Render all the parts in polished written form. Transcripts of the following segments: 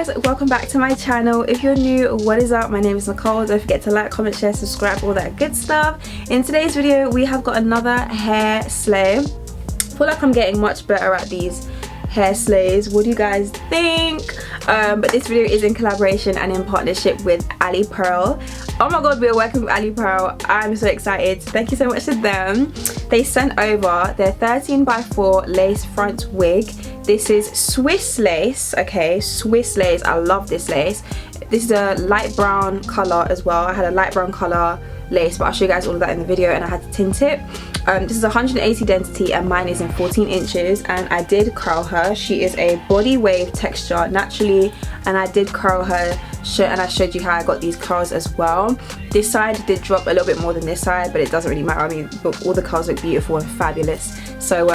guys, welcome back to my channel. If you're new, what is up? My name is Nicole. Don't forget to like, comment, share, subscribe, all that good stuff. In today's video we have got another hair slay. I feel like I'm getting much better at these hair slays. What do you guys think? But this video is in collaboration and in partnership with Alipearl. Oh my god, we're working with Alipearl. I'm so excited. Thank you so much to them. They sent over their 13x4 lace front wig. This is Swiss lace, okay, Swiss lace. I love this lace. This is a light brown color as well. I had a light brown color lace, but I'll show you guys all of that in the video, and I had to tint it. This is 180 density and mine is in 14 inches, and I did curl her. She is a body wave texture naturally, and I did curl her and I showed you how I got these curls as well. This side did drop a little bit more than this side, but it doesn't really matter. I mean, all the curls look beautiful and fabulous. So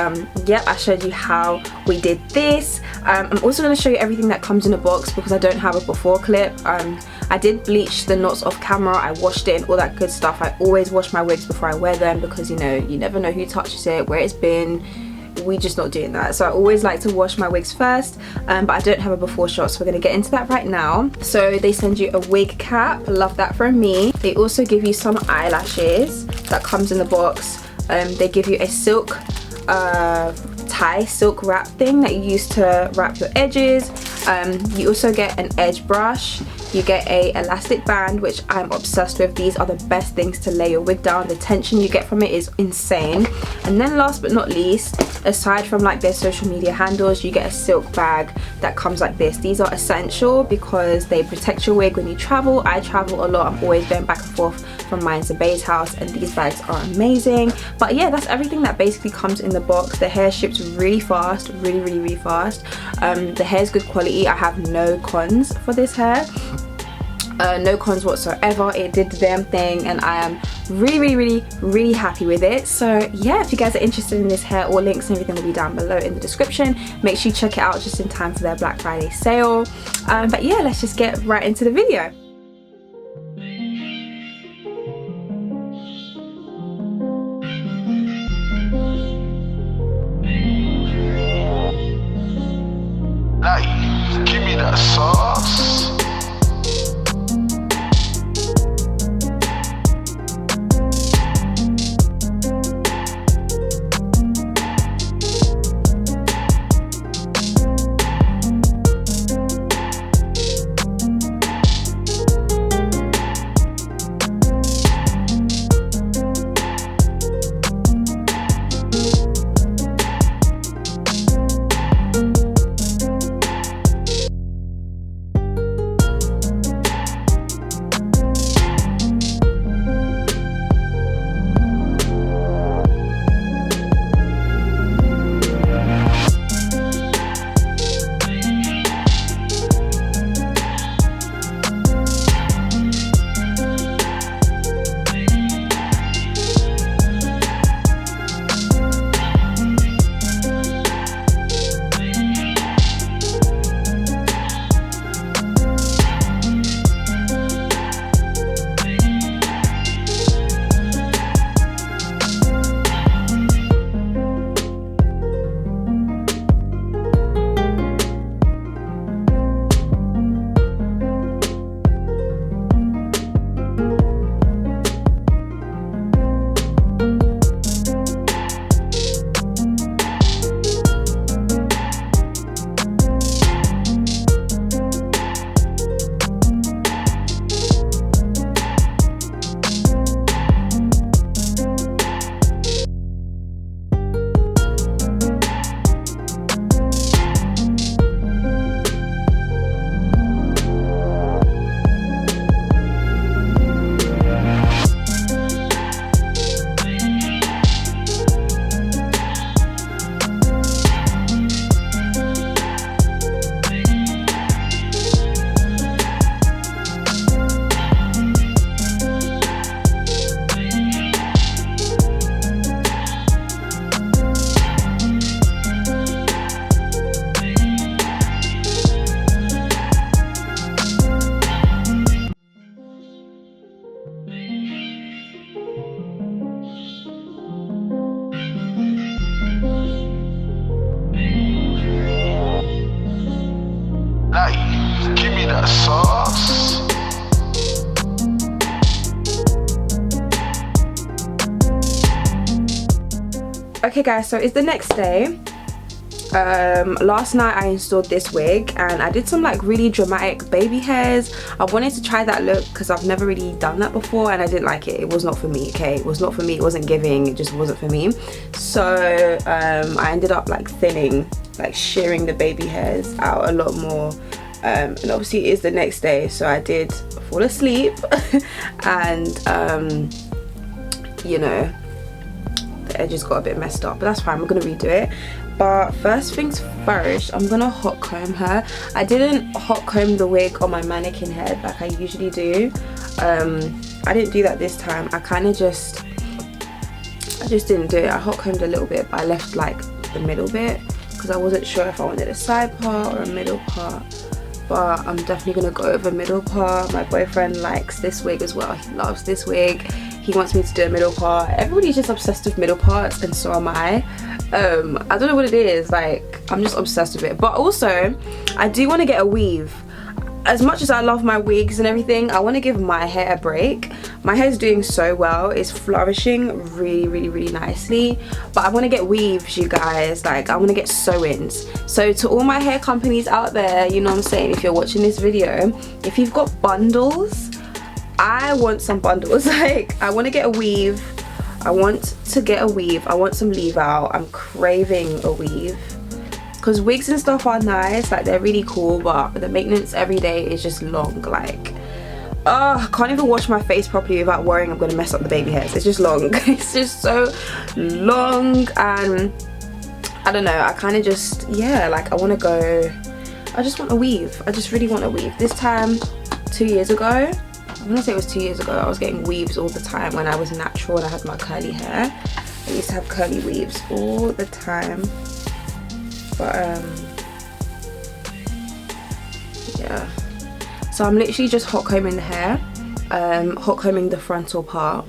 yep, I showed you how we did this. I'm also going to show you everything that comes in a box because I don't have a before clip. I did bleach the knots off camera, I washed it and all that good stuff. I always wash my wigs before I wear them because, you know, you never know who touches it, where it's been. We just not doing that, so I always like to wash my wigs first, but I don't have a before shot, so we're going to get into that right now. So they send you a wig cap, love that from me. They also give you some eyelashes that comes in the box. They give you a silk tie, silk wrap thing that you use to wrap your edges. You also get an edge brush. You get a elastic band, which I'm obsessed with. These are the best things to lay your wig down. The tension you get from it is insane. And then last but not least, aside from like their social media handles, you get a silk bag that comes like this. These are essential because they protect your wig when you travel. I travel a lot. I'm always going back and forth from mine to Bay's house, and these bags are amazing. But yeah, that's everything that basically comes in the box. The hair ships really fast, really fast. The hair is good quality. I have no cons for this hair. No cons whatsoever. It did the damn thing, and I am really happy with it. So yeah, if you guys are interested in this hair, all links and everything will be down below in the description. Make sure you check it out just in time for their Black Friday sale. But yeah, let's just get right into the video. Like, give me that sauce. need that sauce. Okay guys, so it's the next day. Last night I installed this wig and I did some like really dramatic baby hairs. I wanted to try that look because I've never really done that before and I didn't like it. It was not for me, okay? It was not for me, it wasn't giving, it just wasn't for me. So I ended up like thinning, like shearing the baby hairs out a lot more. And obviously it is the next day, so I did fall asleep and you know, the edges got a bit messed up, but that's fine, we're gonna redo it. But first things first, I'm gonna hot comb her. I didn't hot comb the wig on my mannequin head like I usually do. I didn't do that this time. I just didn't do it. I hot combed a little bit, but I left like the middle bit because I wasn't sure if I wanted a side part or a middle part. But I'm definitely gonna go over middle part. My boyfriend likes this wig as well. He loves this wig. He wants me to do a middle part. Everybody's just obsessed with middle parts and so am I. I don't know what it is, like I'm just obsessed with it. But also I do want to get a weave. As much as I love my wigs and everything, I want to give my hair a break. My hair is doing so well, it's flourishing really nicely, but I want to get weaves, you guys. Like I want to get sew-ins. So to all my hair companies out there, you know what I'm saying, if you're watching this video, if you've got bundles, I want some bundles. Like I want to get a weave. I want to get a weave. I want some leave out. I'm craving a weave because wigs and stuff are nice, like they're really cool, but the maintenance every day is just long. Like I can't even wash my face properly without worrying I'm gonna mess up the baby hairs. It's just long. It's just so long and I don't know, I kind of just, yeah, like I want to go, I just want a weave. I just really want a weave. This time 2 years ago, I'm gonna say it was 2 years ago, I was getting weaves all the time when I was natural and I had my curly hair. I used to have curly weaves all the time. But yeah. So I'm literally just hot combing the hair, hot combing the frontal part.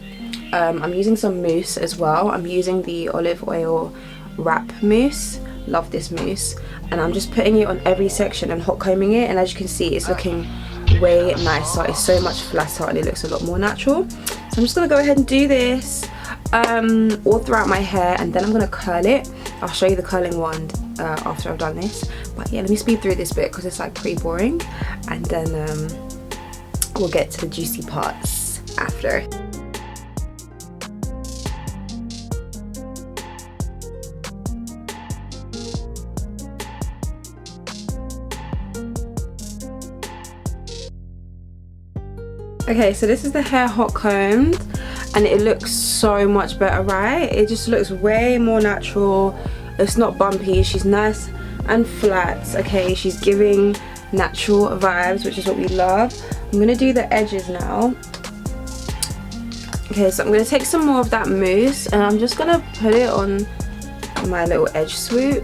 I'm using some mousse as well. I'm using the olive oil wrap mousse. Love this mousse. And I'm just putting it on every section and hot combing it, and as you can see it's looking way nicer. It's so much flatter and it looks a lot more natural. So I'm just gonna go ahead and do this all throughout my hair, and then I'm gonna curl it. I'll show you the curling wand after I've done this. But yeah, let me speed through this bit because it's like pretty boring, and then we'll get to the juicy parts after. Okay, so this is the hair hot combed and it looks so much better, right? It just looks way more natural. It's not bumpy, she's nice and flat. Okay, she's giving natural vibes, which is what we love. I'm gonna do the edges now. Okay, so I'm gonna take some more of that mousse and I'm just gonna put it on my little edge swoop.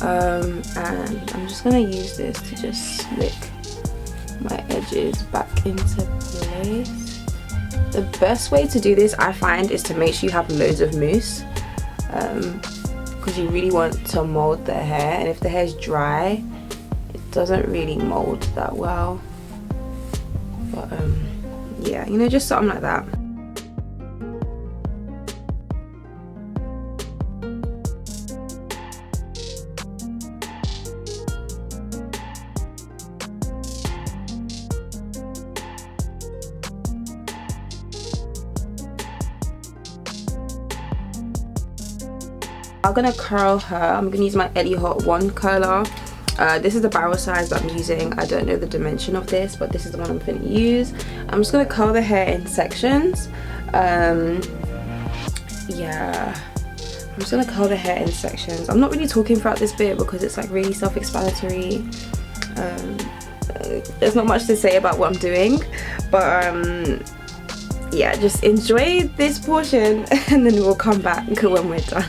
And I'm just gonna use this to just slick my edges back into place. The best way to do this, I find, is to make sure you have loads of mousse, because you really want to mold the hair, and if the hair is dry it doesn't really mold that well. But yeah, you know, just something like that. I'm gonna curl her. I'm gonna use my Eddie Hot 1 curler. This is the barrel size that I'm using. I don't know the dimension of this, but this is the one I'm gonna use. I'm just gonna curl the hair in sections. Yeah, I'm just gonna curl the hair in sections. I'm not really talking throughout this bit because it's like really self-explanatory. There's not much to say about what I'm doing, but yeah, just enjoy this portion and then we'll come back when we're done.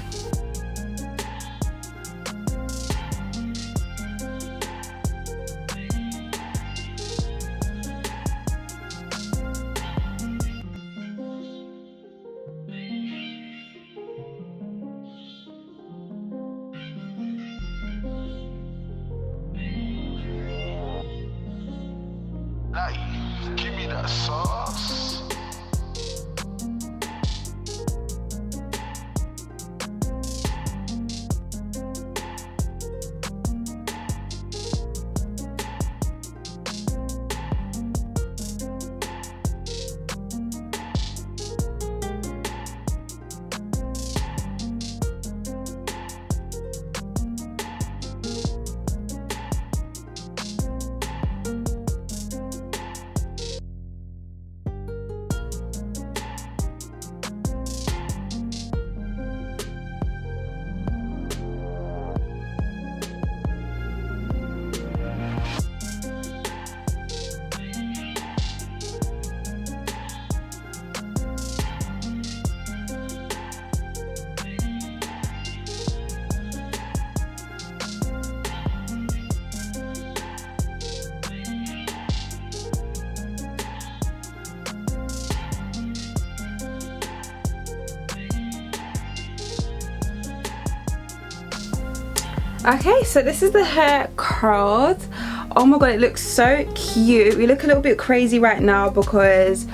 Like, give me that sauce. Okay, so this is the hair curled. Oh my god, it looks so cute. We look a little bit crazy right now because,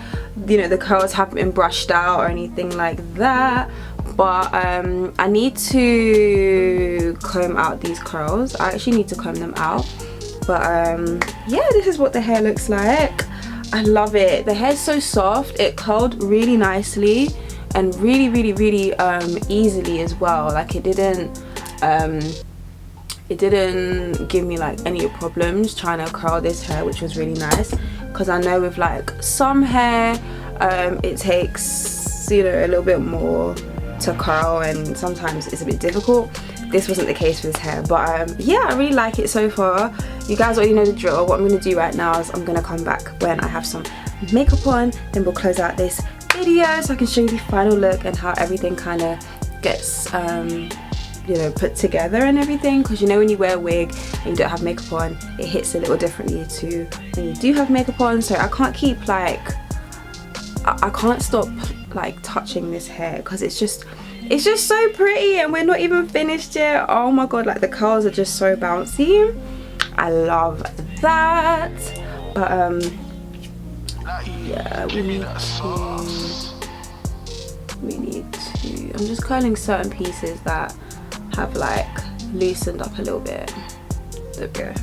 you know, the curls haven't been brushed out or anything like that, but I need to comb out these curls. I actually need to comb them out, but yeah, this is what the hair looks like. I love it. The hair's so soft. It curled really nicely and really easily as well. Like it didn't give me like any problems trying to curl this hair, which was really nice, because I know with like some hair it takes, you know, a little bit more to curl and sometimes it's a bit difficult. This wasn't the case for this hair, but yeah, I really like it so far. You guys already know the drill. What I'm going to do right now is I'm going to come back when I have some makeup on, then we'll close out this video so I can show you the final look and how everything kind of gets you know, put together and everything, because you know when you wear a wig and you don't have makeup on, it hits a little differently to when you do have makeup on. So I can't keep like, I can't stop like touching this hair because it's just so pretty and we're not even finished yet. Oh my god, like the curls are just so bouncy. I love that. But yeah, we need to, I'm just curling certain pieces that have like loosened up a little bit. There we go.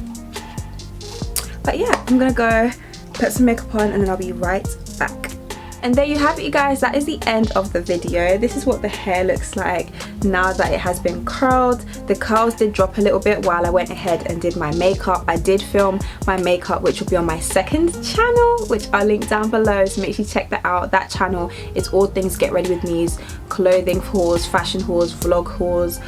But yeah, I'm gonna go put some makeup on and then I'll be right back. And there you have it, you guys. That is the end of the video. This is what the hair looks like now that it has been curled. The curls did drop a little bit while I went ahead and did my makeup. I did film my makeup, which will be on my second channel, which I'll link down below, so make sure you check that out. That channel is all things get ready with me's, clothing hauls, fashion hauls, vlog hauls,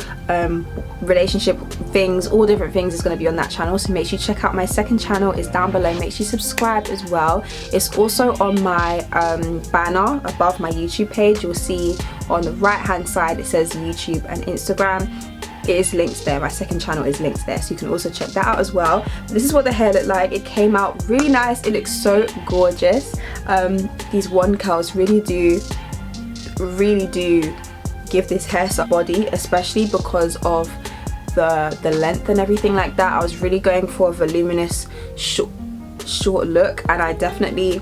relationship things, all different things is going to be on that channel, so make sure you check out my second channel. It's down below. Make sure you subscribe as well. It's also on my banner above my YouTube page. You'll see on the right hand side it says YouTube and Instagram. It is linked there. My second channel is linked there, so you can also check that out as well. This is what the hair looked like. It came out really nice. It looks so gorgeous. These wand curls really do give this hair some body, especially because of the length and everything like that. I was really going for a voluminous short look, and I definitely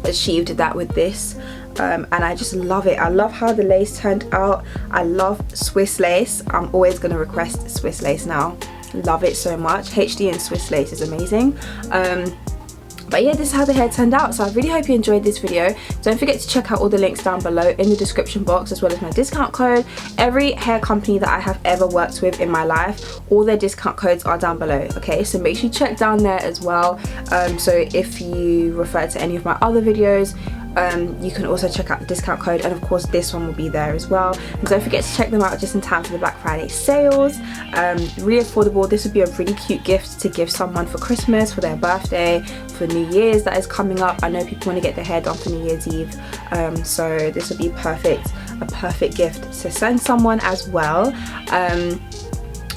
achieved that with this. And I just love it. I love how the lace turned out. I love Swiss lace. I'm always going to request Swiss lace now. Love it so much. HD and Swiss lace is amazing. But yeah, this is how the hair turned out. So I really hope you enjoyed this video. Don't forget to check out all the links down below in the description box, as well as my discount code. Every hair company that I have ever worked with in my life, all their discount codes are down below. Okay, so make sure you check down there as well. So if you refer to any of my other videos, you can also check out the discount code, and of course this one will be there as well. And don't forget to check them out just in time for the Black Friday sales. Really affordable. This would be a really cute gift to give someone for Christmas, for their birthday, for New Year's that is coming up. I know people want to get their hair done for New Year's Eve, so this would be a perfect gift to send someone as well,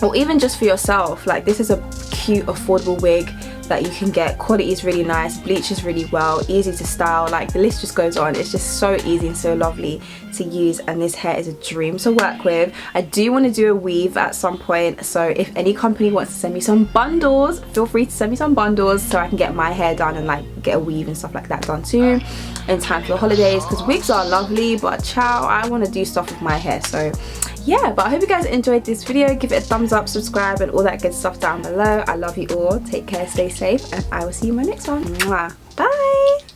or even just for yourself. Like, this is a cute affordable wig that you can get. Quality is really nice, bleaches really well, easy to style, like the list just goes on. It's just so easy and so lovely to use, and this hair is a dream to work with. I do want to do a weave at some point, so if any company wants to send me some bundles, feel free to send me some bundles so I can get my hair done and like get a weave and stuff like that done too in time for the holidays, because wigs are lovely, but ciao, I want to do stuff with my hair. So yeah, but I hope you guys enjoyed this video. Give it a thumbs up, subscribe, and all that good stuff down below. I love you all. Take care, stay safe, and I will see you in my next one. Mwah. Bye.